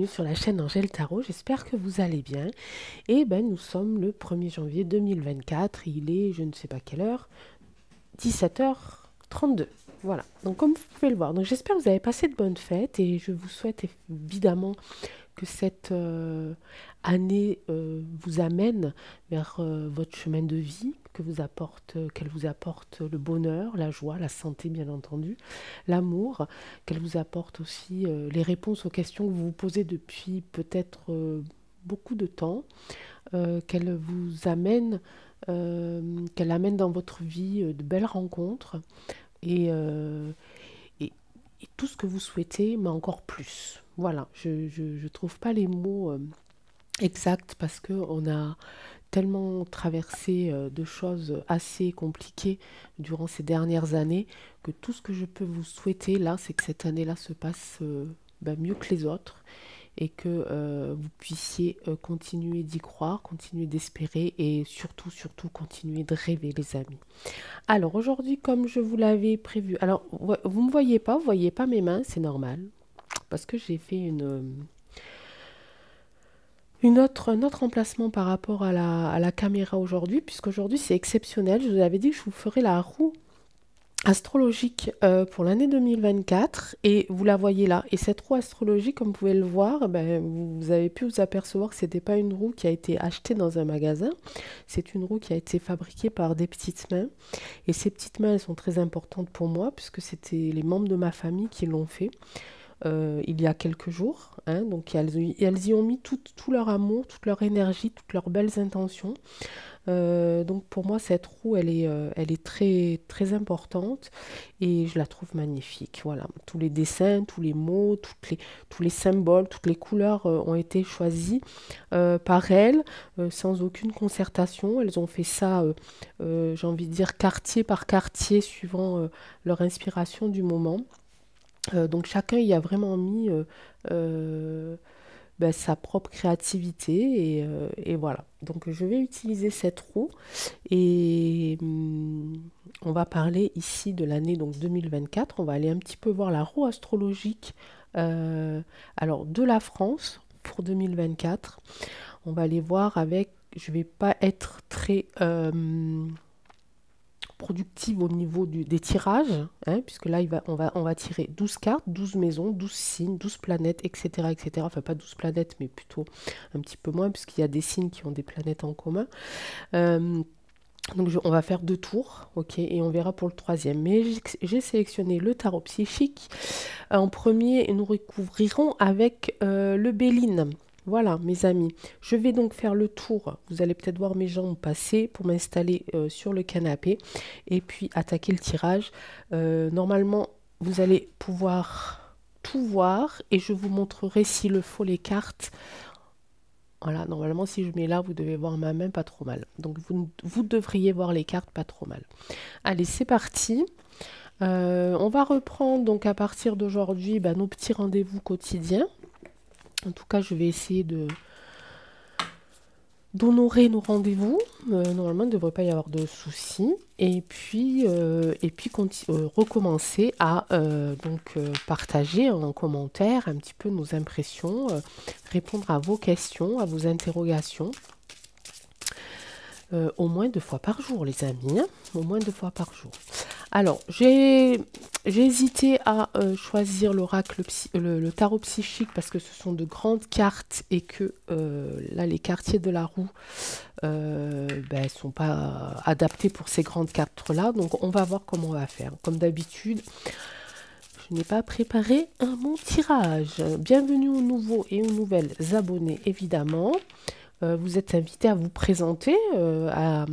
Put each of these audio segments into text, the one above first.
sur la chaîne Angèle Tarot, j'espère que vous allez bien. Et ben nous sommes le 1er janvier 2024, il est je ne sais pas quelle heure, 17h32. Voilà, donc comme vous pouvez le voir, donc j'espère que vous avez passé de bonnes fêtes et je vous souhaite évidemment que cette année vous amène vers votre chemin de vie, qu'elle vous apporte le bonheur, la joie, la santé bien entendu, l'amour, qu'elle vous apporte aussi les réponses aux questions que vous vous posez depuis peut-être beaucoup de temps, qu'elle vous amène, qu'elle amène dans votre vie de belles rencontres et, et, et tout ce que vous souhaitez, mais encore plus. Voilà, je ne trouve pas les mots exacts parce qu'on a tellement traversé de choses assez compliquées durant ces dernières années que tout ce que je peux vous souhaiter là, c'est que cette année-là se passe mieux que les autres et que vous puissiez continuer d'y croire, continuer d'espérer et surtout, surtout continuer de rêver les amis. Alors aujourd'hui, comme je vous l'avais prévu, alors vous ne me voyez pas mes mains, c'est normal, parce que j'ai fait un autre emplacement par rapport à la caméra aujourd'hui, puisqu'aujourd'hui c'est exceptionnel. Je vous avais dit que je vous ferai la roue astrologique pour l'année 2024 et vous la voyez là. Et cette roue astrologique, comme vous pouvez le voir, vous avez pu vous apercevoir que ce n'était pas une roue qui a été achetée dans un magasin, c'est une roue qui a été fabriquée par des petites mains. Et ces petites mains, elles sont très importantes pour moi puisque c'était les membres de ma famille qui l'ont fait. Il y a quelques jours, hein, donc elles y ont mis tout leur amour, toute leur énergie, toutes leurs belles intentions. Donc pour moi cette roue elle est très très importante et je la trouve magnifique. Voilà, tous les dessins, tous les mots, tous les symboles, toutes les couleurs ont été choisis par elles sans aucune concertation. Elles ont fait ça, j'ai envie de dire quartier par quartier suivant leur inspiration du moment. Donc chacun y a vraiment mis sa propre créativité et voilà. Donc je vais utiliser cette roue et on va parler ici de l'année donc 2024. On va aller un petit peu voir la roue astrologique alors de la France pour 2024. On va aller voir avec, je vais pas être très productive au niveau des tirages, hein, puisque là on va tirer 12 cartes, 12 maisons, 12 signes, 12 planètes, etc. etc. Enfin pas 12 planètes, mais plutôt un petit peu moins, puisqu'il y a des signes qui ont des planètes en commun. Donc on va faire 2 tours, ok, et on verra pour le troisième. Mais j'ai sélectionné le tarot psychique. En premier, nous recouvrirons avec le Béline. Voilà, mes amis. Je vais donc faire le tour. Vous allez peut-être voir mes jambes passer pour m'installer sur le canapé et puis attaquer le tirage. Normalement, vous allez pouvoir tout voir et je vous montrerai s'il le faut les cartes. Voilà, normalement, si je mets là, vous devez voir ma main pas trop mal. Donc, vous devriez voir les cartes pas trop mal. Allez, c'est parti. On va reprendre donc à partir d'aujourd'hui nos petits rendez-vous quotidiens. En tout cas, je vais essayer d'honorer nos rendez-vous. Normalement, il ne devrait pas y avoir de soucis. Et puis recommencer à partager en commentaire un petit peu nos impressions, répondre à vos questions, à vos interrogations. Au moins 2 fois par jour, les amis. Hein, au moins 2 fois par jour. Alors, j'ai hésité à choisir l'oracle, le tarot psychique parce que ce sont de grandes cartes et que là, les quartiers de la roue ne sont pas adaptés pour ces grandes cartes-là. Donc, on va voir comment on va faire. Comme d'habitude, je n'ai pas préparé un bon tirage. Bienvenue aux nouveaux et aux nouvelles abonnés, évidemment. Vous êtes invités à vous présenter à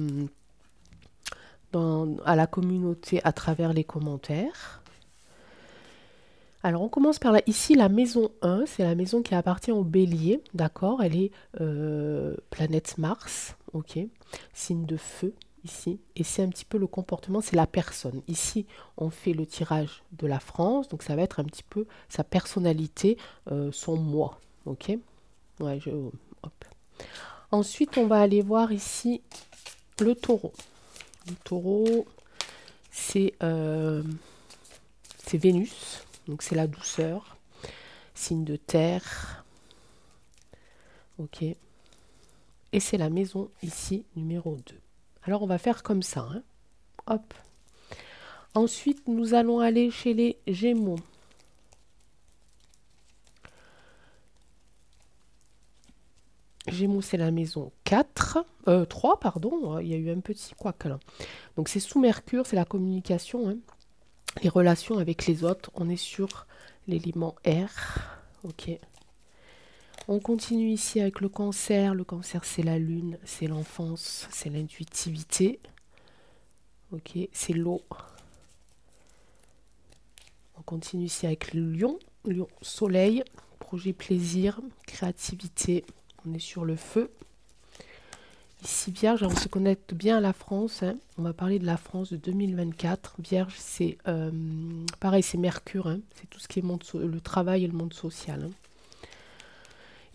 la communauté à travers les commentaires. Alors on commence par là, ici la maison 1, c'est la maison qui appartient au bélier, d'accord, elle est planète Mars, ok, signe de feu ici, et c'est un petit peu le comportement, c'est la personne. Ici on fait le tirage de la France, donc ça va être un petit peu sa personnalité, son moi, ok, ouais, hop. Ensuite on va aller voir ici le taureau. Le taureau, c'est Vénus, donc c'est la douceur, signe de terre, Ok. Et c'est la maison ici, numéro 2. Alors, on va faire comme ça. Hein. Hop. Ensuite, nous allons aller chez les Gémeaux. Gémeaux, c'est la maison 4. 3, pardon. Il y a eu un petit couac là. Donc, c'est sous Mercure, c'est la communication. Hein. Les relations avec les autres. On est sur l'élément R. Ok. On continue ici avec le Cancer. Le Cancer, c'est la Lune, c'est l'enfance, c'est l'intuitivité. Ok, c'est l'eau. On continue ici avec le Lion. Lion, Soleil, projet plaisir, créativité. On est sur le feu. Ici, Vierge, on se connecte bien à la France. Hein. On va parler de la France de 2024. Vierge, c'est pareil, c'est Mercure. Hein. C'est tout ce qui est le travail et le monde social. Hein.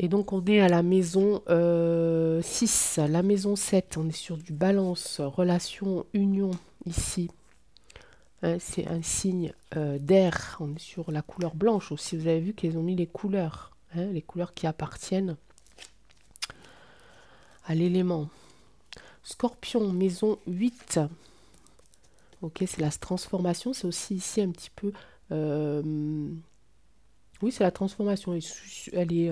Et donc, on est à la maison 6. La maison 7, on est sur du balance, relation, union, ici. Hein, c'est un signe d'air. On est sur la couleur blanche aussi. Vous avez vu qu'ils ont mis les couleurs. Hein, les couleurs qui appartiennent à l'élément. Scorpion, maison 8. Ok, c'est la transformation. C'est aussi ici un petit peu... oui, c'est la transformation. Elle est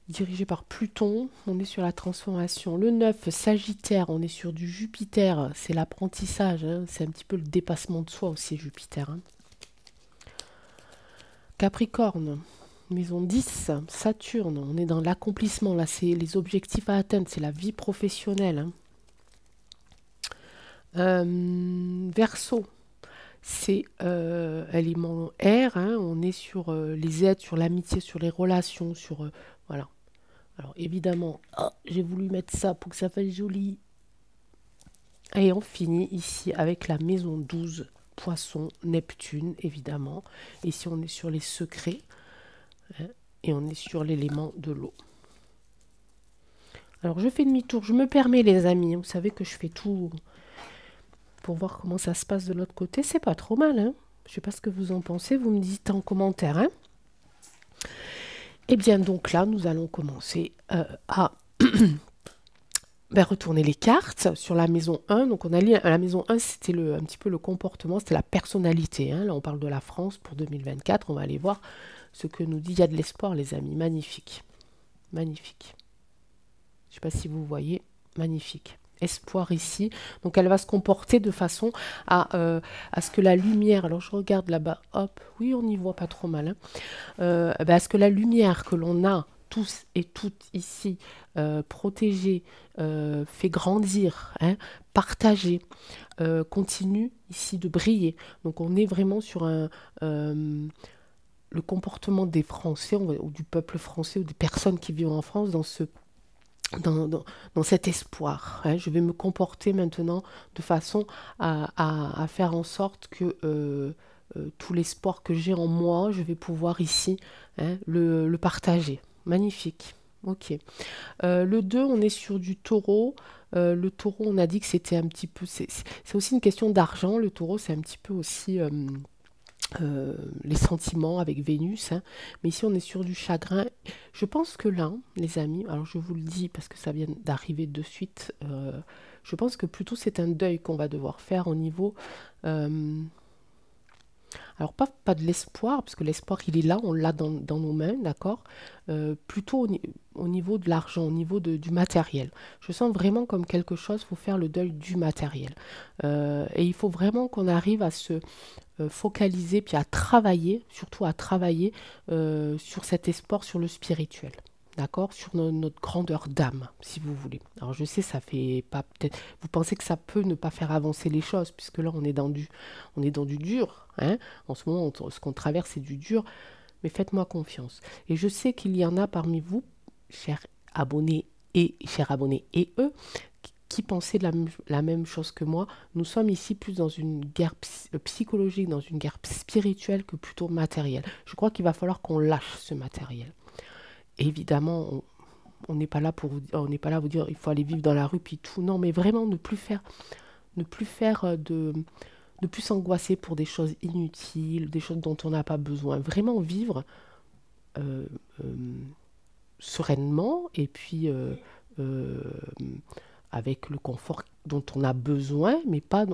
dirigée par Pluton. On est sur la transformation. Le 9, Sagittaire. On est sur du Jupiter. C'est l'apprentissage. Hein, c'est un petit peu le dépassement de soi aussi, Jupiter. Hein. Capricorne. Maison 10, Saturne, on est dans l'accomplissement, là c'est les objectifs à atteindre, c'est la vie professionnelle. Hein. Verseau, c'est élément air, hein, on est sur les aides, sur l'amitié, sur les relations, sur... voilà. Alors évidemment, j'ai voulu mettre ça pour que ça fasse joli. Et on finit ici avec la maison 12, Poisson, Neptune, évidemment. Ici on est sur les secrets. Hein, et on est sur l'élément de l'eau. Alors je fais demi-tour, je me permets les amis, vous savez que je fais tout pour voir comment ça se passe de l'autre côté, c'est pas trop mal. Hein, je sais pas ce que vous en pensez, vous me dites en commentaire. Hein. Et bien donc là, nous allons commencer à retourner les cartes sur la maison 1. Donc on a lu à la maison 1, c'était un petit peu le comportement, c'était la personnalité. Hein. Là on parle de la France pour 2024, on va aller voir ce que nous dit. Il y a de l'espoir les amis, magnifique. Magnifique. Je ne sais pas si vous voyez, magnifique. Espoir ici. Donc elle va se comporter de façon à ce que la lumière, alors je regarde là-bas, hop, oui on y voit pas trop mal, hein, à ce que la lumière que l'on a tous et toutes ici protégée, fait grandir, hein, partagée, continue ici de briller. Donc on est vraiment sur le comportement des Français ou du peuple français ou des personnes qui vivent en France dans cet espoir. Hein. Je vais me comporter maintenant de façon à faire en sorte que tout l'espoir que j'ai en moi, je vais pouvoir ici le partager. Magnifique. Ok. Le 2, on est sur du taureau. Le taureau, on a dit que c'était un petit peu... C'est aussi une question d'argent. Le taureau, c'est un petit peu aussi... les sentiments avec Vénus, hein. Mais ici on est sur du chagrin. Je pense que là, les amis, alors je vous le dis parce que ça vient d'arriver de suite, je pense que plutôt c'est un deuil qu'on va devoir faire au niveau alors pas de l'espoir, parce que l'espoir il est là, on l'a dans nos mains, d'accord. Plutôt au niveau de l'argent, au niveau du matériel. Je sens vraiment comme quelque chose, il faut faire le deuil du matériel. Et il faut vraiment qu'on arrive à se focaliser, puis à travailler, surtout à travailler sur cet espoir, sur le spirituel. D'accord, sur notre grandeur d'âme, si vous voulez. Alors je sais, ça fait pas peut-être. Vous pensez que ça peut ne pas faire avancer les choses, puisque là on est dans du dur. Hein. En ce moment, ce qu'on traverse, c'est du dur. Mais faites-moi confiance. Et je sais qu'il y en a parmi vous, chers abonnés et eux, qui pensaient la même chose que moi. Nous sommes ici plus dans une guerre psychologique, dans une guerre spirituelle que plutôt matérielle. Je crois qu'il va falloir qu'on lâche ce matériel. Évidemment, on n'est pas là on n'est pas là à vous dire il faut aller vivre dans la rue puis tout. Non, mais vraiment ne plus faire ne plus s'angoisser pour des choses inutiles, des choses dont on n'a pas besoin. Vraiment vivre euh, euh, sereinement et puis euh, avec le confort dont on a besoin, mais pas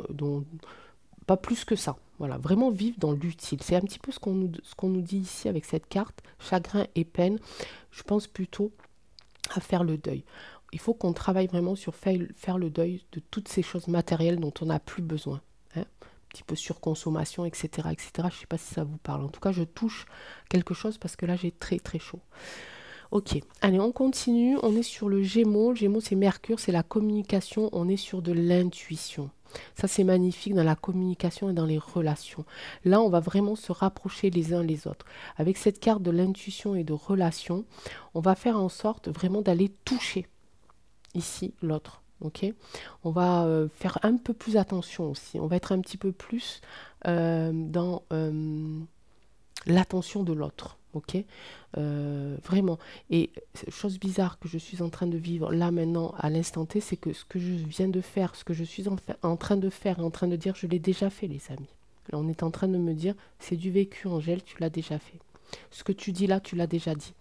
plus que ça. Voilà, vraiment vivre dans l'utile. C'est un petit peu ce qu'on nous dit ici avec cette carte, chagrin et peine. Je pense plutôt à faire le deuil. Il faut qu'on travaille vraiment sur faire le deuil de toutes ces choses matérielles dont on n'a plus besoin. Hein. Un petit peu surconsommation, etc., etc. Je ne sais pas si ça vous parle. En tout cas, je touche quelque chose parce que là, j'ai très, très chaud. Ok, allez, on continue. On est sur le Gémeaux. Gémeaux, c'est Mercure, c'est la communication. On est sur de l'intuition. Ça, c'est magnifique dans la communication et dans les relations. Là, on va vraiment se rapprocher les uns les autres. Avec cette carte de l'intuition et de relation, on va faire en sorte vraiment d'aller toucher ici l'autre. Ok, on va faire un peu plus attention aussi. On va être un petit peu plus dans l'attention de l'autre. Ok, vraiment. Et chose bizarre que je suis en train de vivre là maintenant à l'instant T, c'est que ce que je viens de faire, ce que je suis en train de faire, en train de dire, je l'ai déjà fait, les amis. Là, on est en train de me dire, c'est du vécu, Angèle, tu l'as déjà fait. Ce que tu dis là, tu l'as déjà dit.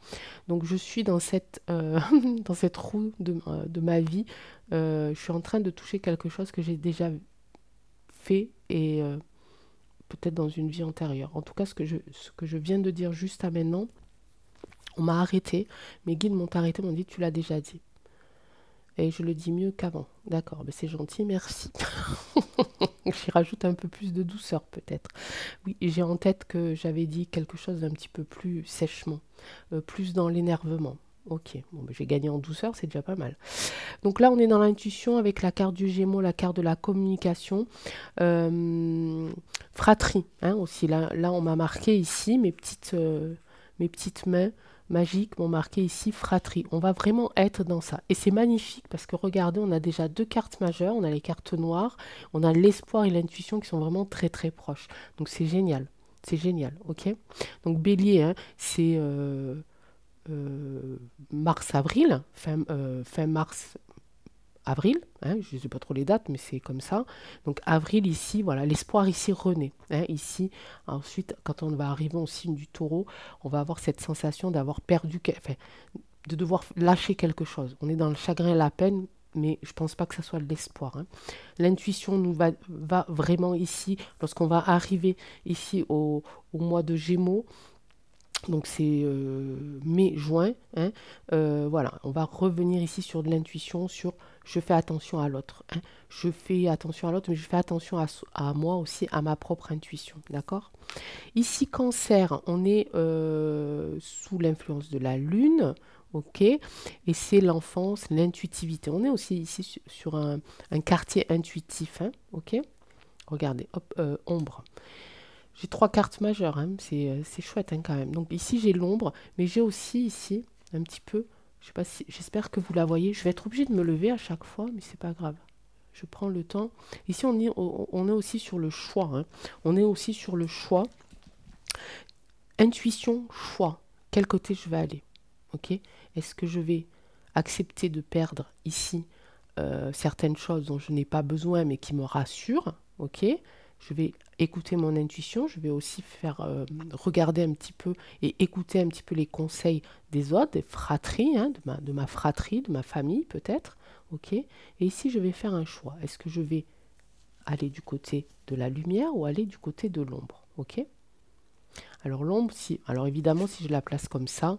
Donc je suis dans dans cette roue de ma vie. Je suis en train de toucher quelque chose que j'ai déjà fait et peut-être dans une vie antérieure. En tout cas, ce que je viens de dire juste à maintenant, on m'a arrêté. Mes guides m'ont arrêté, m'ont dit tu l'as déjà dit. Et je le dis mieux qu'avant. D'accord, ben c'est gentil, merci. J'y rajoute un peu plus de douceur peut-être. Oui, j'ai en tête que j'avais dit quelque chose d'un petit peu plus sèchement, plus dans l'énervement. Ok, bon, ben j'ai gagné en douceur, c'est déjà pas mal. Donc là, on est dans l'intuition avec la carte du Gémeaux, la carte de la communication. Fratrie, hein, aussi. Là, on m'a marqué ici, mes petites mains magiques m'ont marqué ici fratrie. On va vraiment être dans ça. Et c'est magnifique parce que regardez, on a déjà deux cartes majeures. On a les cartes noires, on a l'espoir et l'intuition qui sont vraiment très très proches. Donc c'est génial. C'est génial, ok. Donc Bélier, hein, c'est mars-avril, fin mars, avril, hein, je ne sais pas trop les dates, mais c'est comme ça. Donc avril ici, voilà, l'espoir ici renaît. Hein, ici, ensuite, quand on va arriver au signe du taureau, on va avoir cette sensation d'avoir perdu, enfin, de devoir lâcher quelque chose. On est dans le chagrin et la peine, mais je ne pense pas que ça soit de l'espoir. Hein. L'intuition nous va vraiment ici, lorsqu'on va arriver ici au mois de Gémeaux, donc c'est mai-juin, hein, voilà, on va revenir ici sur de l'intuition, sur je fais attention à l'autre. Hein. Je fais attention à l'autre, mais je fais attention à moi aussi, à ma propre intuition, d'accord. Ici, cancer, on est sous l'influence de la lune, ok, et c'est l'enfance, l'intuitivité. On est aussi ici sur un quartier intuitif, hein, ok. Regardez, hop, ombre. J'ai trois cartes majeures, hein, c'est chouette hein, quand même. Donc ici j'ai l'ombre, mais j'ai aussi ici un petit peu, je sais pas si, j'espère que vous la voyez. Je vais être obligée de me lever à chaque fois, mais c'est pas grave. Je prends le temps. Ici on est aussi sur le choix. Hein. On est aussi sur le choix. Intuition, choix. Quel côté je vais aller? Ok. Est-ce que je vais accepter de perdre ici certaines choses dont je n'ai pas besoin mais qui me rassurent? Ok. Je vais écouter mon intuition, je vais aussi faire regarder un petit peu et écouter un petit peu les conseils des autres, des fratries, hein, de ma fratrie, de ma famille peut-être. Ok. Et ici, je vais faire un choix. Est-ce que je vais aller du côté de la lumière ou aller du côté de l'ombre? Ok. Alors l'ombre, alors évidemment, si je la place comme ça,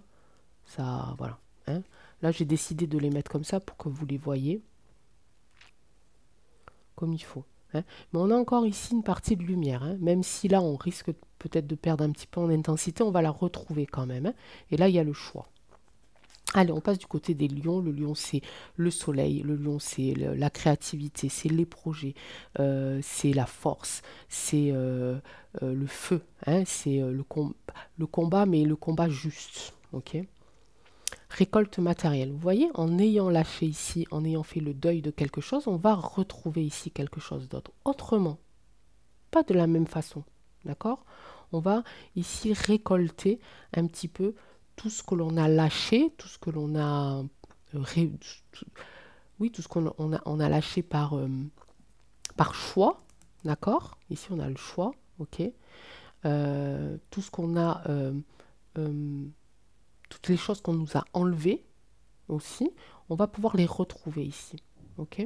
voilà. Hein. Là, j'ai décidé de les mettre comme ça pour que vous les voyez comme il faut. Hein. Mais on a encore ici une partie de lumière, hein. Même si là on risque peut-être de perdre un petit peu en intensité, on va la retrouver quand même. Hein. Et là il y a le choix. Allez, on passe du côté des lions. Le lion, c'est le soleil. Le lion, c'est la créativité, c'est les projets, c'est la force, c'est le feu. Hein, c'est le combat, mais le combat juste. Ok. Récolte matérielle. Vous voyez, en ayant lâché ici, en ayant fait le deuil de quelque chose, on va retrouver ici quelque chose d'autre. Autrement, pas de la même façon. D'accord. On va ici récolter un petit peu tout ce que l'on a lâché, tout ce que l'on a... oui, tout ce on a lâché par choix. D'accord. Ici, on a le choix. Ok. Tout ce qu'on a... toutes les choses qu'on nous a enlevées aussi, on va pouvoir les retrouver ici. Ok,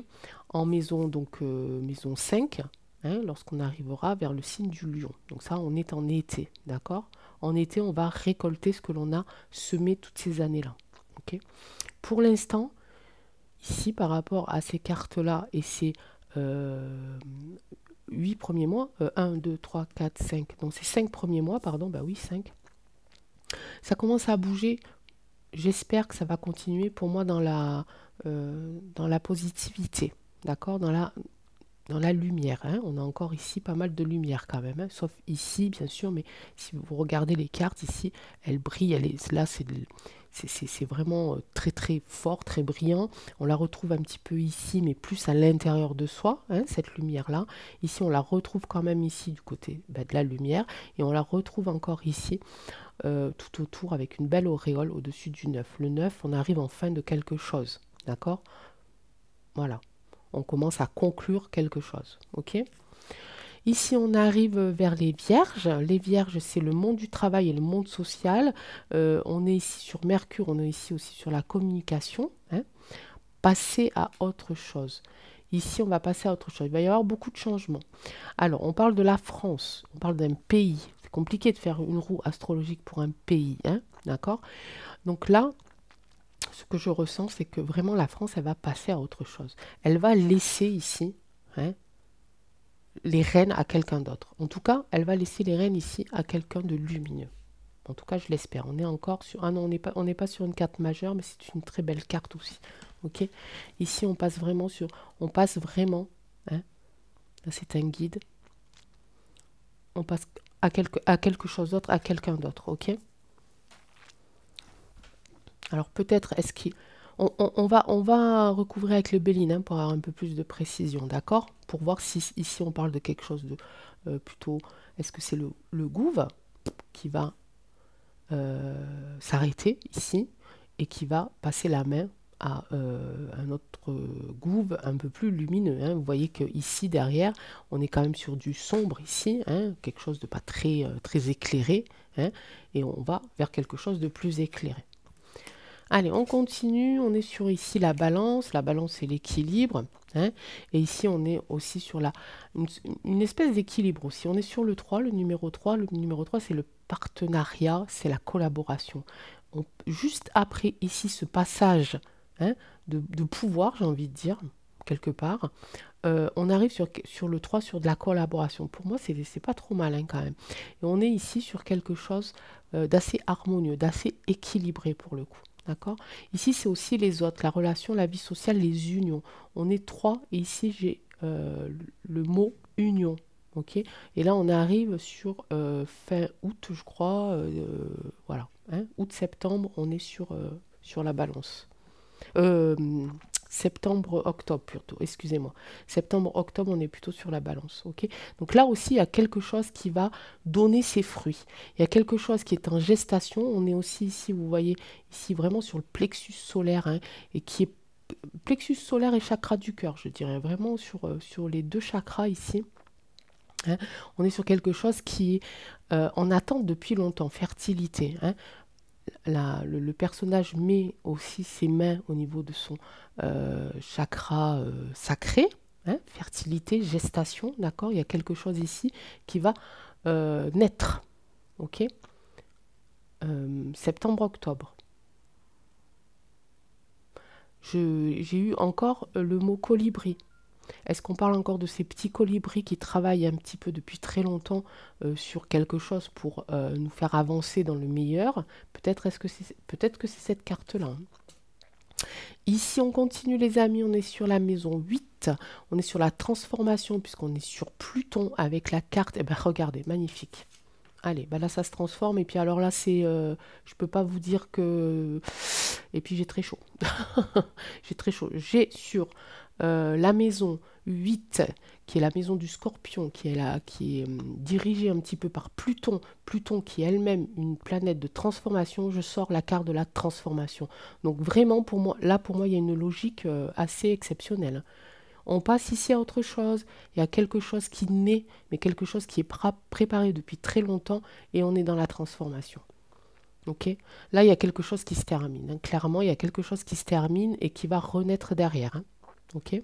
en maison, donc maison 5, hein, lorsqu'on arrivera vers le signe du lion. Donc ça, on est en été, d'accord? En été, on va récolter ce que l'on a semé toutes ces années-là. Ok, pour l'instant, ici, par rapport à ces cartes-là et ces 8 premiers mois, 1, 2, 3, 4, 5, donc ces 5 premiers mois, pardon, bah oui, 5, ça commence à bouger. J'espère que ça va continuer pour moi dans la positivité, d'accord, dans la lumière. Hein. On a encore ici pas mal de lumière quand même, hein, sauf ici bien sûr, mais si vous regardez les cartes ici, elles brillent, là c'est vraiment très très fort, très brillant. On la retrouve un petit peu ici, mais plus à l'intérieur de soi, hein, cette lumière-là. Ici, on la retrouve quand même ici du côté de la lumière, et on la retrouve encore ici tout autour avec une belle auréole au-dessus du 9. Le 9, on arrive en fin de quelque chose, d'accord? Voilà. On commence à conclure quelque chose, ok? Ici, on arrive vers les vierges. Les vierges, c'est le monde du travail et le monde social. On est ici sur Mercure, on est ici aussi sur la communication. Hein. Passer à autre chose. Ici, on va passer à autre chose. Il va y avoir beaucoup de changements. Alors, on parle de la France, on parle d'un pays. C'est compliqué de faire une roue astrologique pour un pays, hein, d'accord? Donc là, ce que je ressens, c'est que vraiment la France, elle va passer à autre chose. Elle va laisser ici, hein, les rênes à quelqu'un d'autre. En tout cas, elle va laisser les rênes ici à quelqu'un de lumineux. En tout cas, je l'espère. On est encore sur... Ah non, on n'est pas sur une carte majeure, mais c'est une très belle carte aussi. Ok. Ici, on passe vraiment sur... On passe vraiment... Hein, là, c'est un guide. On passe à quelque chose d'autre, à quelqu'un d'autre. Ok. Alors, peut-être, est-ce qu'il... On va recouvrir avec le Béline hein, pour avoir un peu plus de précision, d'accord? Pour voir si ici on parle de quelque chose de plutôt... Est-ce que c'est le gouve qui va s'arrêter ici et qui va passer la main à un autre gouve un peu plus lumineux. Hein. Vous voyez que ici derrière, on est quand même sur du sombre ici, hein, quelque chose de pas très, très éclairé, hein, et on va vers quelque chose de plus éclairé. Allez, on continue, on est sur ici la balance c'est l'équilibre, hein, et ici on est aussi sur une espèce d'équilibre aussi. On est sur le 3, le numéro 3 c'est le partenariat, c'est la collaboration. Juste après ici ce passage hein, de pouvoir, j'ai envie de dire, quelque part, on arrive sur le 3 sur de la collaboration. Pour moi, c'est pas trop mal hein, quand même. Et on est ici sur quelque chose d'assez harmonieux, d'assez équilibré pour le coup. D'accord. Ici, c'est aussi les autres, la relation, la vie sociale, les unions. On est 3 et ici, j'ai le mot union. Ok. Et là, on arrive sur fin août, je crois. Voilà. Hein, août-septembre, on est sur la balance. Septembre-octobre plutôt, excusez-moi. Septembre-octobre, on est plutôt sur la balance. Ok. Donc là aussi, il y a quelque chose qui va donner ses fruits. Il y a quelque chose qui est en gestation. On est aussi ici, vous voyez, ici vraiment sur le plexus solaire, hein, et qui est plexus solaire et chakra du cœur, je dirais, vraiment sur les deux chakras ici. Hein. On est sur quelque chose qui est en attente depuis longtemps, fertilité. Hein. Le personnage met aussi ses mains au niveau de son chakra sacré, hein, fertilité, gestation, d'accord? Il y a quelque chose ici qui va naître, ok? Septembre-octobre. J'ai eu encore le mot colibri. Est-ce qu'on parle encore de ces petits colibris qui travaillent un petit peu depuis très longtemps sur quelque chose pour nous faire avancer dans le meilleur? Peut-être que c'est cette carte-là. Hein. Ici, on continue les amis, on est sur la maison 8, on est sur la transformation puisqu'on est sur Pluton avec la carte. Eh bien, regardez, magnifique. Allez, bah là, ça se transforme. Et puis alors là, je peux pas vous dire que... Et puis j'ai très chaud. J'ai très chaud. J'ai sur la maison 8, qui est la maison du Scorpion, qui est dirigée un petit peu par Pluton. Pluton qui est elle-même une planète de transformation. Je sors la carte de la transformation. Donc vraiment, pour moi, il y a une logique assez exceptionnelle. On passe ici à autre chose, il y a quelque chose qui naît, mais quelque chose qui est préparé depuis très longtemps, et on est dans la transformation. Ok? Là, il y a quelque chose qui se termine, hein. Clairement, il y a quelque chose qui se termine et qui va renaître derrière, hein. Ok?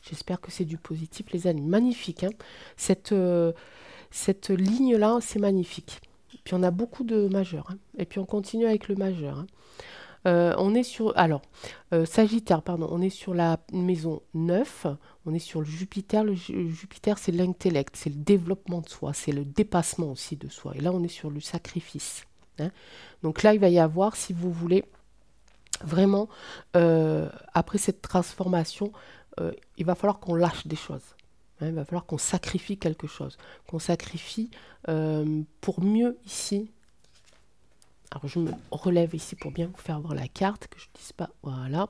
J'espère que c'est du positif, les amis. Magnifique, hein. Cette ligne-là, c'est magnifique. Puis on a beaucoup de majeurs, hein. Et puis on continue avec le majeur, hein. On est sur, alors, Sagittaire, pardon, on est sur la maison 9, on est sur le Jupiter. Le Jupiter, c'est l'intellect, c'est le développement de soi, c'est le dépassement aussi de soi. Et là, on est sur le sacrifice, hein. Donc là, il va y avoir, si vous voulez, vraiment, après cette transformation, il va falloir qu'on lâche des choses, hein. Il va falloir qu'on sacrifie quelque chose, qu'on sacrifie pour mieux ici. Alors je me relève ici pour bien vous faire voir la carte, que je ne dise pas, voilà.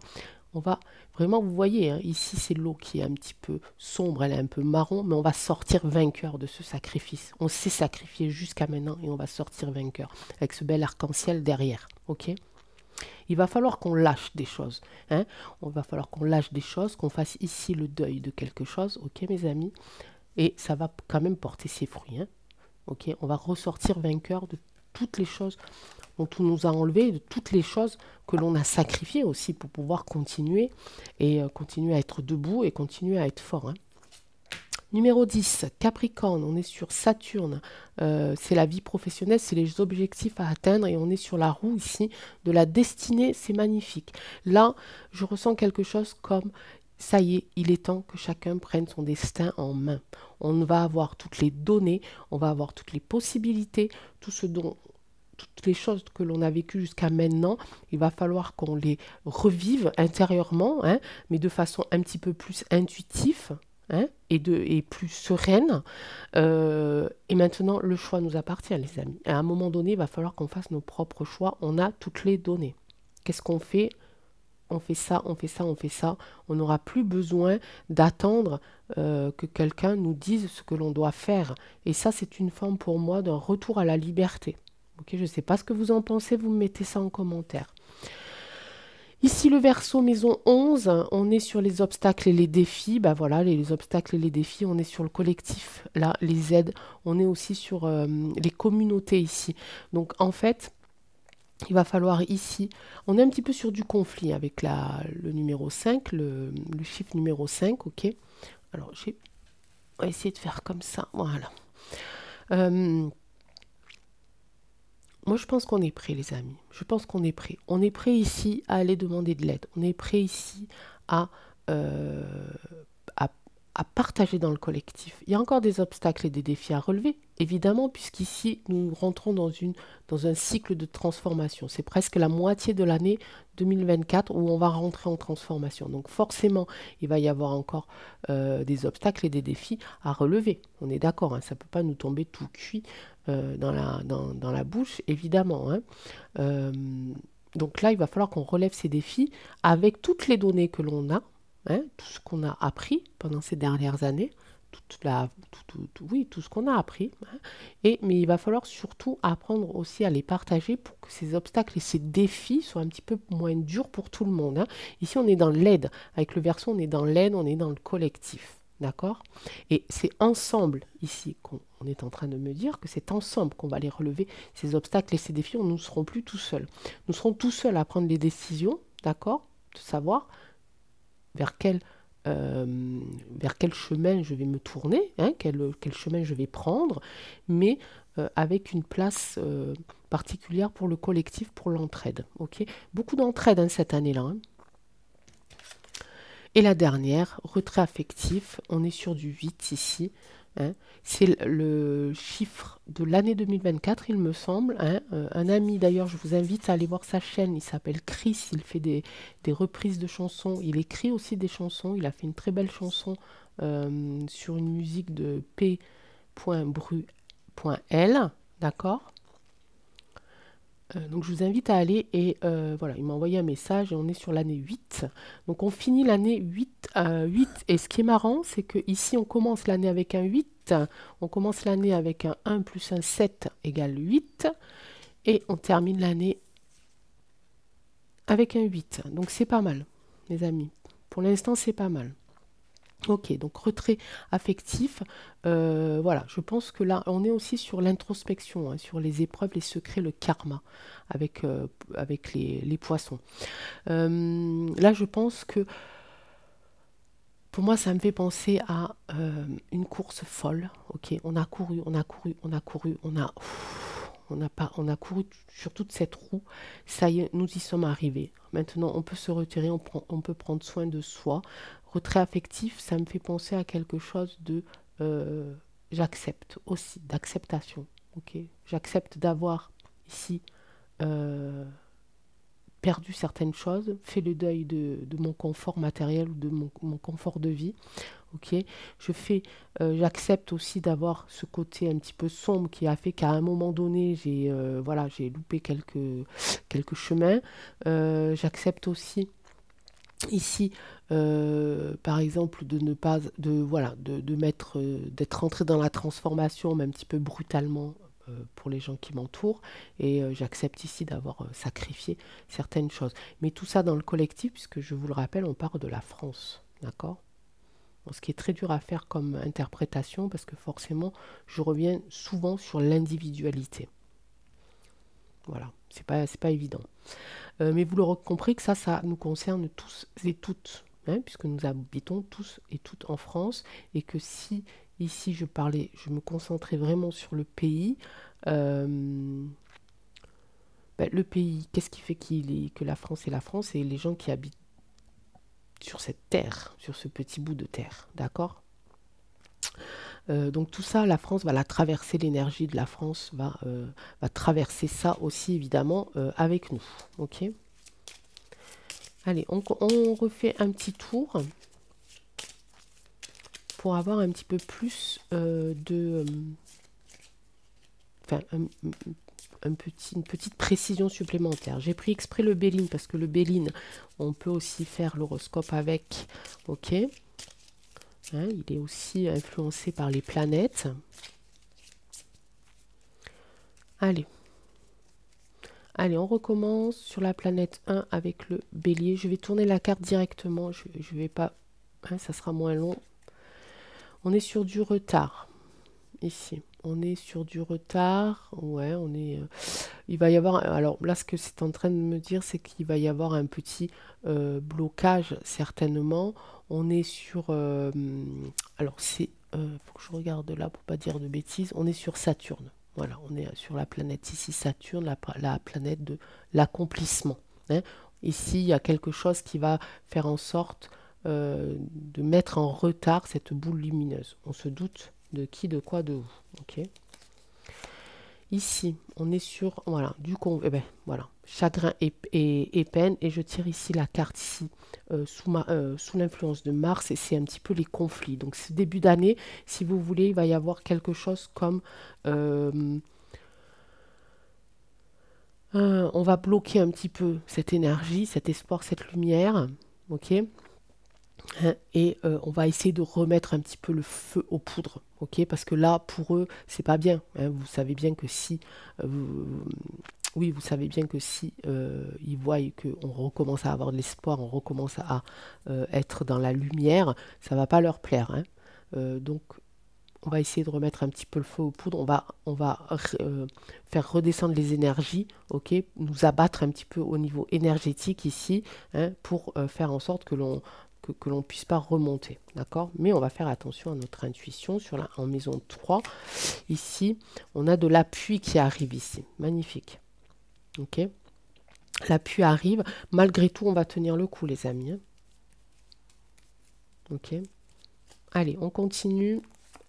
On va vraiment, vous voyez, hein, ici c'est l'eau qui est un petit peu sombre, elle est un peu marron, mais on va sortir vainqueur de ce sacrifice. On s'est sacrifié jusqu'à maintenant et on va sortir vainqueur avec ce bel arc-en-ciel derrière, ok? Il va falloir qu'on lâche des choses, hein. On va falloir qu'on lâche des choses, qu'on fasse ici le deuil de quelque chose, ok mes amis? Et ça va quand même porter ses fruits, hein. Ok, on va ressortir vainqueur de toutes les choses dont on nous a enlevé, de toutes les choses que l'on a sacrifiées aussi pour pouvoir continuer et continuer à être debout et continuer à être fort, hein. Numéro 10, Capricorne, on est sur Saturne, c'est la vie professionnelle, c'est les objectifs à atteindre et on est sur la roue ici de la destinée, c'est magnifique. Là, je ressens quelque chose comme, ça y est, il est temps que chacun prenne son destin en main. On va avoir toutes les données, on va avoir toutes les possibilités, tout ce dont toutes les choses que l'on a vécues jusqu'à maintenant, il va falloir qu'on les revive intérieurement, hein, mais de façon un petit peu plus intuitive, hein, et plus sereine. Et maintenant, le choix nous appartient, les amis. À un moment donné, il va falloir qu'on fasse nos propres choix. On a toutes les données. Qu'est-ce qu'on fait? On fait ça, on fait ça, on fait ça. On n'aura plus besoin d'attendre que quelqu'un nous dise ce que l'on doit faire. Et ça, c'est une forme pour moi d'un retour à la liberté. Ok, je ne sais pas ce que vous en pensez, vous me mettez ça en commentaire. Ici, le Verseau, maison 11, on est sur les obstacles et les défis. Ben voilà, les obstacles et les défis, on est sur le collectif, là, les aides. On est aussi sur les communautés ici. Donc, en fait, il va falloir ici, on est un petit peu sur du conflit avec le numéro 5, le chiffre numéro 5, ok. Alors, on va essayer de faire comme ça, voilà. Moi, je pense qu'on est prêt, les amis. Je pense qu'on est prêt. On est prêt ici à aller demander de l'aide. On est prêt ici à, euh, à, à partager dans le collectif. Il y a encore des obstacles et des défis à relever, évidemment, puisqu'ici, nous rentrons dans un cycle de transformation. C'est presque la moitié de l'année 2024 où on va rentrer en transformation. Donc forcément, il va y avoir encore des obstacles et des défis à relever. On est d'accord, hein, ça ne peut pas nous tomber tout cuit dans la bouche, évidemment, hein. Donc là, il va falloir qu'on relève ces défis avec toutes les données que l'on a, hein, tout ce qu'on a appris pendant ces dernières années, oui, tout ce qu'on a appris, hein. Mais il va falloir surtout apprendre aussi à les partager pour que ces obstacles et ces défis soient un petit peu moins durs pour tout le monde, hein. Ici, on est dans l'aide. Avec le Verseau, on est dans l'aide, on est dans le collectif. D'accord? Et c'est ensemble, ici, qu'on est en train de me dire que c'est ensemble qu'on va les relever, ces obstacles et ces défis. Nous ne serons plus tout seuls. Nous serons tout seuls à prendre les décisions, d'accord? De savoir vers quel chemin je vais me tourner, hein, quel chemin je vais prendre, mais avec une place particulière pour le collectif, pour l'entraide. Ok, beaucoup d'entraide, hein, cette année-là, hein. Et la dernière, retrait affectif, on est sur du 8 ici, hein. C'est le chiffre de l'année 2024, il me semble, hein. Un ami, d'ailleurs, je vous invite à aller voir sa chaîne, il s'appelle Chris, il fait des reprises de chansons, il écrit aussi des chansons, il a fait une très belle chanson sur une musique de p.bru.l, d'accord? Donc je vous invite à aller et voilà, il m'a envoyé un message et on est sur l'année 8. Donc on finit l'année 8, 8 et ce qui est marrant, c'est que ici on commence l'année avec un 8, on commence l'année avec un 1 plus un 7 égale 8 et on termine l'année avec un 8. Donc c'est pas mal, les amis. Pour l'instant, c'est pas mal. Ok, donc retrait affectif, voilà, je pense que là, on est aussi sur l'introspection, hein, sur les épreuves, les secrets, le karma avec les poissons. Là, je pense que pour moi, ça me fait penser à une course folle. Ok, on a couru, on a couru, on a couru, on a pas, on a couru sur toute cette roue. Ça y est, nous y sommes arrivés. Maintenant, on peut se retirer, on peut prendre soin de soi. Retrait affectif, ça me fait penser à quelque chose de j'accepte aussi, d'acceptation. Ok, j'accepte d'avoir ici euh, perdu certaines choses, fait le deuil de mon confort matériel ou de mon confort de vie. Ok, j'accepte aussi d'avoir ce côté un petit peu sombre qui a fait qu'à un moment donné, voilà, j'ai loupé quelques chemins. J'accepte aussi ici, par exemple, de ne pas, de voilà, de mettre, d'être rentré dans la transformation, mais un petit peu brutalement pour les gens qui m'entourent, et j'accepte ici d'avoir sacrifié certaines choses. Mais tout ça dans le collectif, puisque je vous le rappelle, on part de la France, d'accord? Bon, ce qui est très dur à faire comme interprétation, parce que forcément, je reviens souvent sur l'individualité. Voilà, c'est pas évident. Mais vous l'aurez compris que ça nous concerne tous et toutes, hein, puisque nous habitons tous et toutes en France, et que si ici je me concentrais vraiment sur le pays, euh, ben, le pays, qu'est-ce qui fait que la France est la France et les gens qui habitent sur cette terre, sur ce petit bout de terre, d'accord? Donc tout ça, la France va la traverser, l'énergie de la France va traverser ça aussi évidemment avec nous, ok? Allez, on refait un petit tour pour avoir un petit peu plus enfin, une petite précision supplémentaire. J'ai pris exprès le Béline parce que le Béline, on peut aussi faire l'horoscope avec. Ok. Hein, il est aussi influencé par les planètes. Allez. Allez, on recommence sur la planète 1 avec le bélier. Je vais tourner la carte directement. Je vais pas... Hein, ça sera moins long. On est sur du retard. Ici. On est sur du retard. Ouais, on est... il va y avoir... Alors là, ce que c'est en train de me dire, c'est qu'il va y avoir un petit blocage, certainement. On est sur... alors, c'est... faut que je regarde là pour pas dire de bêtises. On est sur Saturne. Voilà, on est sur la planète ici, Saturne, la planète de l'accomplissement. Hein. Ici, il y a quelque chose qui va faire en sorte de mettre en retard cette boule lumineuse. On se doute de qui, de quoi, de où. Ok. Ici, on est sur, voilà, eh ben, voilà, chagrin et peine. Et je tire ici la carte ici sous l'influence de Mars. Et c'est un petit peu les conflits. Donc, ce début d'année, si vous voulez, il va y avoir quelque chose comme... on va bloquer un petit peu cette énergie, cet espoir, cette lumière. Ok. Hein, et on va essayer de remettre un petit peu le feu aux poudres, ok? Parce que là, pour eux, c'est pas bien. Hein, vous savez bien que si, oui, vous savez bien que si ils voient qu'on recommence à avoir de l'espoir, on recommence à être dans la lumière, ça va pas leur plaire. Hein. Donc, on va essayer de remettre un petit peu le feu aux poudres. On va faire redescendre les énergies, ok? Nous abattre un petit peu au niveau énergétique ici, hein, pour faire en sorte que l'on puisse pas remonter, d'accord? Mais on va faire attention à notre intuition en maison 3. Ici, on a de l'appui qui arrive ici. Magnifique. Ok? L'appui arrive. Malgré tout, on va tenir le coup, les amis. Hein. Ok? Allez, on continue.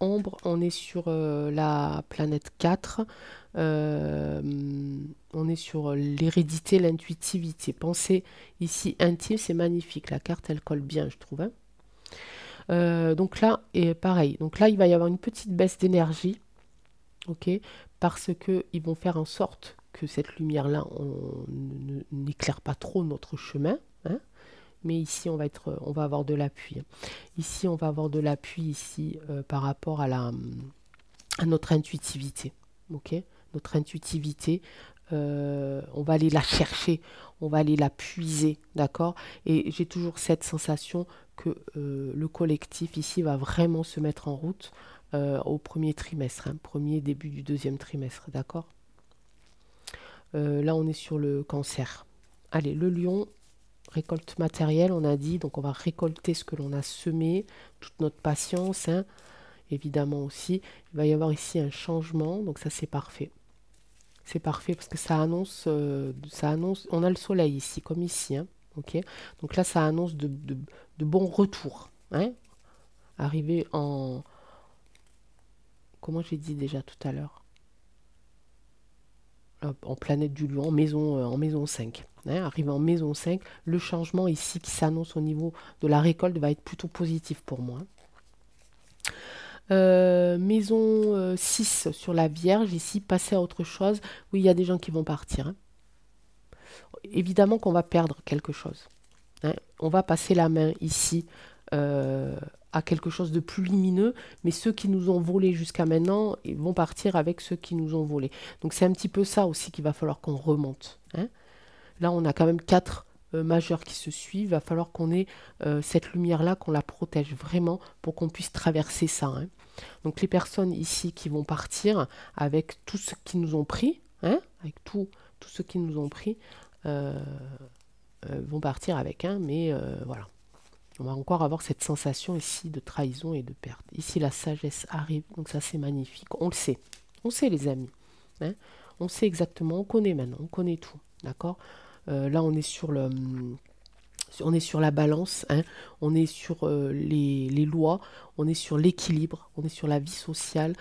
Ombre, on est sur la planète 4. On est sur l'hérédité, l'intuitivité. Pensée ici intime, c'est magnifique. La carte, elle colle bien, je trouve. Hein. Donc là, et pareil. Donc là, il va y avoir une petite baisse d'énergie, ok, parce que ils vont faire en sorte que cette lumière-là, n'éclaire pas trop notre chemin. Hein. Mais ici, on va avoir de l'appui. Ici, on va avoir de l'appui ici par rapport à notre intuitivité, ok. Notre intuitivité, on va aller la chercher, on va aller la puiser, d'accord. Et j'ai toujours cette sensation que le collectif ici va vraiment se mettre en route au premier trimestre, hein, premier début du deuxième trimestre, d'accord? Là, on est sur le cancer. Allez, le lion, récolte matérielle, on a dit, donc on va récolter ce que l'on a semé, toute notre patience, hein, évidemment aussi. Il va y avoir ici un changement, donc ça c'est parfait. C'est parfait parce que ça annonce, on a le soleil ici, comme ici, hein, ok? Donc là, ça annonce de bons retours, hein? Arriver en, comment j'ai dit déjà tout à l'heure? En planète du lion, en maison 5. Hein, arrivé en maison 5, le changement ici qui s'annonce au niveau de la récolte va être plutôt positif pour moi. Maison 6 sur la Vierge, ici, passer à autre chose. Oui, il y a des gens qui vont partir, hein. Évidemment qu'on va perdre quelque chose, hein. On va passer la main ici à quelque chose de plus lumineux, mais ceux qui nous ont volé jusqu'à maintenant, ils vont partir avec ceux qui nous ont volé. Donc c'est un petit peu ça aussi qu'il va falloir qu'on remonte, hein. Là, on a quand même 4 majeurs qui se suivent. Il va falloir qu'on ait cette lumière-là, qu'on la protège vraiment pour qu'on puisse traverser ça, hein. Donc les personnes ici qui vont partir avec tout ce qu'ils nous ont pris, hein, avec tout ce qu'ils nous ont pris, vont partir avec, hein, mais voilà. On va encore avoir cette sensation ici de trahison et de perte. Ici, la sagesse arrive, donc ça c'est magnifique. On le sait. On sait les amis, hein. On sait exactement, on connaît maintenant, on connaît tout, d'accord? Là, on est sur la balance, hein, on est sur les lois, on est sur l'équilibre, on est sur la vie sociale.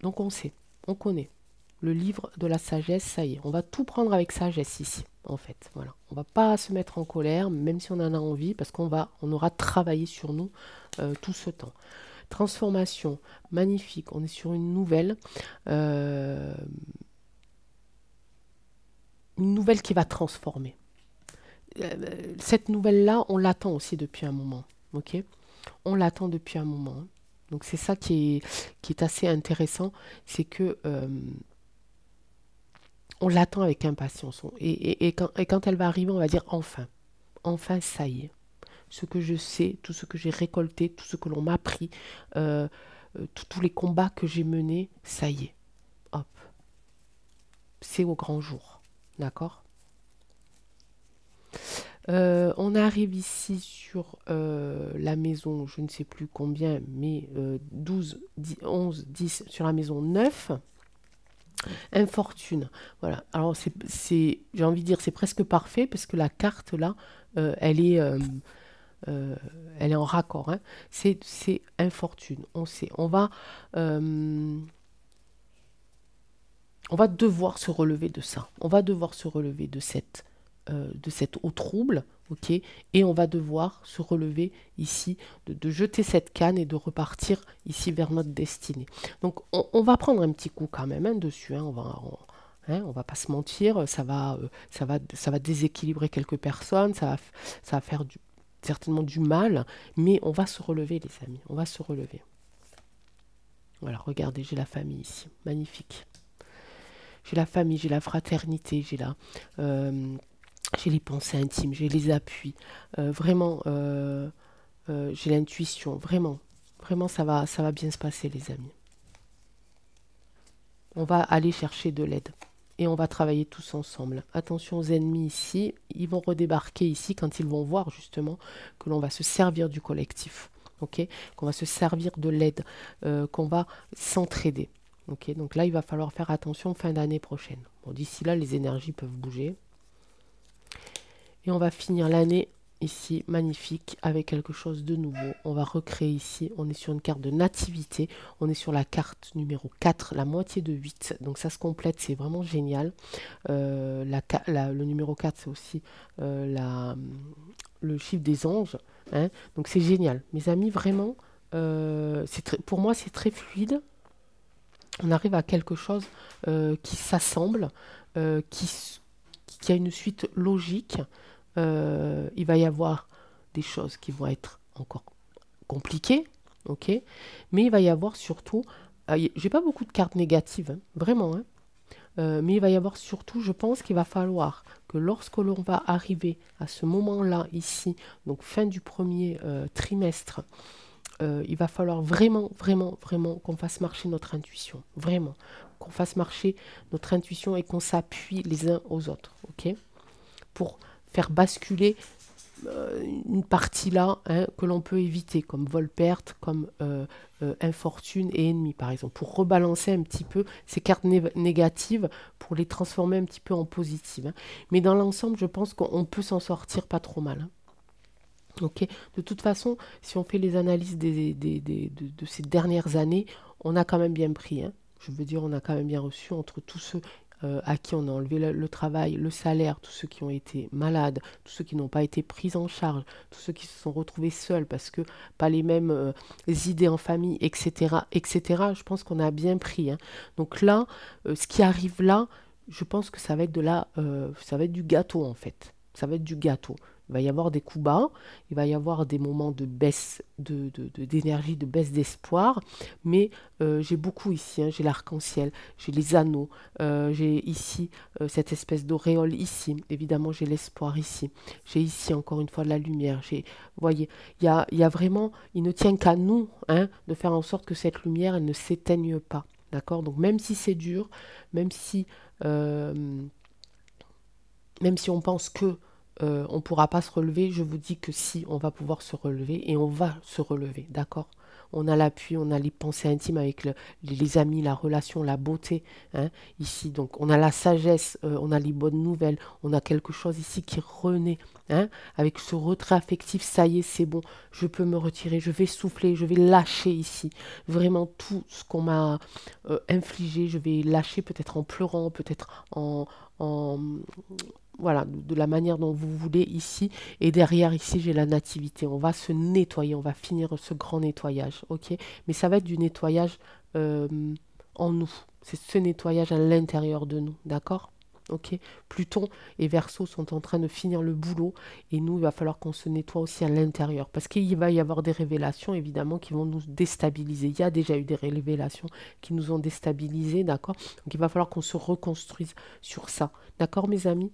Donc on sait, on connaît. Le livre de la sagesse, ça y est, on va tout prendre avec sagesse ici, en fait. Voilà. On va pas se mettre en colère, même si on en a envie, parce on aura travaillé sur nous tout ce temps. Transformation, magnifique. On est sur euh, une nouvelle qui va transformer. Cette nouvelle-là, on l'attend aussi depuis un moment. Ok? On l'attend depuis un moment, hein. Donc c'est ça qui est assez intéressant, c'est que on l'attend avec impatience. Et quand elle va arriver, on va dire enfin, enfin ça y est. Ce que je sais, tout ce que j'ai récolté, tout ce que l'on m'a appris, tous les combats que j'ai menés, ça y est. Hop, c'est au grand jour. D'accord? On arrive ici sur la maison, je ne sais plus combien, mais 12, 10, 11, 10 sur la maison 9. Infortune. Voilà. Alors, j'ai envie de dire, c'est presque parfait parce que la carte là, euh, elle est, euh, elle est en raccord, hein. C'est infortune. On sait. Euh, on va devoir se relever de ça. On va devoir se relever de cette eau trouble, ok, et on va devoir se relever ici, de jeter cette canne et de repartir ici vers notre destinée. Donc on va prendre un petit coup quand même, hein, dessus, hein, on va pas se mentir, ça va déséquilibrer quelques personnes, ça va faire certainement du mal, mais on va se relever les amis, on va se relever. Voilà, regardez, j'ai la famille ici, magnifique. J'ai la famille, j'ai la fraternité, j'ai les pensées intimes, j'ai les appuis. Vraiment, j'ai l'intuition. Vraiment, vraiment, ça va bien se passer, les amis. On va aller chercher de l'aide. Et on va travailler tous ensemble. Attention aux ennemis ici. Ils vont redébarquer ici quand ils vont voir justement que l'on va se servir du collectif. Ok, qu'on va se servir de l'aide, qu'on va s'entraider. Ok, donc là, il va falloir faire attention fin d'année prochaine. Bon, d'ici là, les énergies peuvent bouger. Et on va finir l'année ici, magnifique, avec quelque chose de nouveau. On va recréer ici, on est sur une carte de nativité, on est sur la carte numéro 4, la moitié de 8. Donc ça se complète, c'est vraiment génial. Le numéro 4, c'est aussi le chiffre des anges, hein. Donc c'est génial. Mes amis, vraiment, pour moi, c'est très fluide. On arrive à quelque chose qui s'assemble, qui a une suite logique. Il va y avoir des choses qui vont être encore compliquées, ok, mais il va y avoir surtout, j'ai pas beaucoup de cartes négatives, hein, vraiment, hein. Mais il va y avoir surtout, je pense qu'il va falloir que lorsque l'on va arriver à ce moment-là, ici, donc fin du premier trimestre, il va falloir vraiment, vraiment, vraiment qu'on fasse marcher notre intuition. Vraiment. Qu'on fasse marcher notre intuition et qu'on s'appuie les uns aux autres. OK? Pour faire basculer une partie là, hein, que l'on peut éviter, comme vol-perte, comme infortune et ennemi, par exemple, pour rebalancer un petit peu ces cartes négatives, pour les transformer un petit peu en positives. Hein. Mais dans l'ensemble, je pense qu'on peut s'en sortir pas trop mal. Hein. Ok. De toute façon, si on fait les analyses de ces dernières années, on a quand même bien pris. Hein. Je veux dire, on a quand même bien reçu entre tous ceux à qui on a enlevé le travail, le salaire, tous ceux qui ont été malades, tous ceux qui n'ont pas été pris en charge, tous ceux qui se sont retrouvés seuls parce que pas les mêmes idées en famille, etc., etc. Je pense qu'on a bien pris. Hein. Donc là, ce qui arrive là, je pense que ça va être ça va être du gâteau en fait. Ça va être du gâteau. Il va y avoir des coups bas, il va y avoir des moments de baisse d'énergie, de baisse d'espoir, mais j'ai beaucoup ici, hein, j'ai l'arc-en-ciel, j'ai les anneaux, j'ai ici cette espèce d'auréole ici, évidemment j'ai l'espoir ici, j'ai ici encore une fois de la lumière, vous voyez, il y a vraiment, il ne tient qu'à nous hein, de faire en sorte que cette lumière, elle ne s'éteigne pas, d'accord? Donc même si c'est dur, même si, euh, même si on pense que on ne pourra pas se relever, je vous dis que si, on va pouvoir se relever et on va se relever, d'accord? On a l'appui, on a les pensées intimes avec les amis, la relation, la beauté, hein, ici. Donc, on a la sagesse, on a les bonnes nouvelles, on a quelque chose ici qui renaît, hein, avec ce retrait affectif, ça y est, c'est bon, je peux me retirer, je vais souffler, je vais lâcher ici. Vraiment tout ce qu'on m'a infligé, je vais lâcher peut-être en pleurant, peut-être en voilà, de la manière dont vous voulez ici. Et derrière, ici, j'ai la nativité. On va se nettoyer, on va finir ce grand nettoyage, ok? Mais ça va être du nettoyage euh, en nous. C'est ce nettoyage à l'intérieur de nous, d'accord? Ok? Pluton et Verseau sont en train de finir le boulot et nous, il va falloir qu'on se nettoie aussi à l'intérieur parce qu'il va y avoir des révélations évidemment qui vont nous déstabiliser. Il y a déjà eu des révélations qui nous ont déstabilisés, d'accord? Donc il va falloir qu'on se reconstruise sur ça, d'accord mes amis?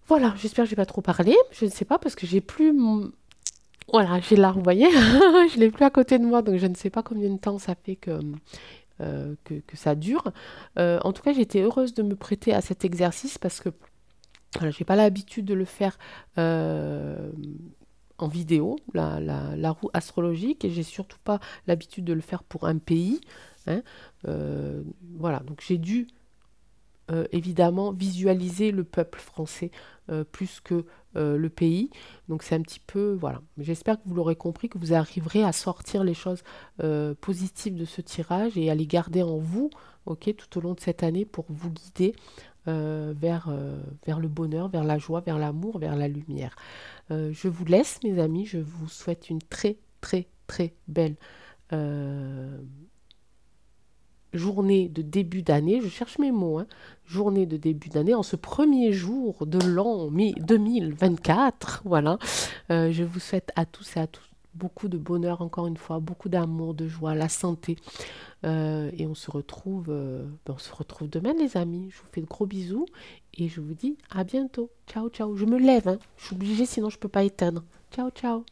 Voilà, j'espère que j'ai pas trop parlé. Je ne sais pas parce que j'ai plus voilà, j'ai là, vous voyez, je l'ai plus à côté de moi, donc je ne sais pas combien de temps ça fait que ça dure. En tout cas, j'étais heureuse de me prêter à cet exercice parce que voilà, j'ai pas l'habitude de le faire en vidéo, la roue astrologique, et j'ai surtout pas l'habitude de le faire pour un pays. Hein. Voilà, donc j'ai dû évidemment visualiser le peuple français plus que le pays. Donc c'est un petit peu, voilà. J'espère que vous l'aurez compris, que vous arriverez à sortir les choses positives de ce tirage et à les garder en vous, ok, tout au long de cette année pour vous guider vers le bonheur, vers la joie, vers l'amour, vers la lumière. Je vous laisse, mes amis. Je vous souhaite une très, très, très belle euh, journée de début d'année, je cherche mes mots, hein, journée de début d'année, en ce premier jour de l'an 2024, voilà. Je vous souhaite à tous et à tous beaucoup de bonheur, encore une fois, beaucoup d'amour, de joie, la santé. Et on se retrouve demain, les amis. Je vous fais de gros bisous et je vous dis à bientôt. Ciao, ciao. Je me lève, hein. Je suis obligée, sinon je ne peux pas éteindre. Ciao, ciao.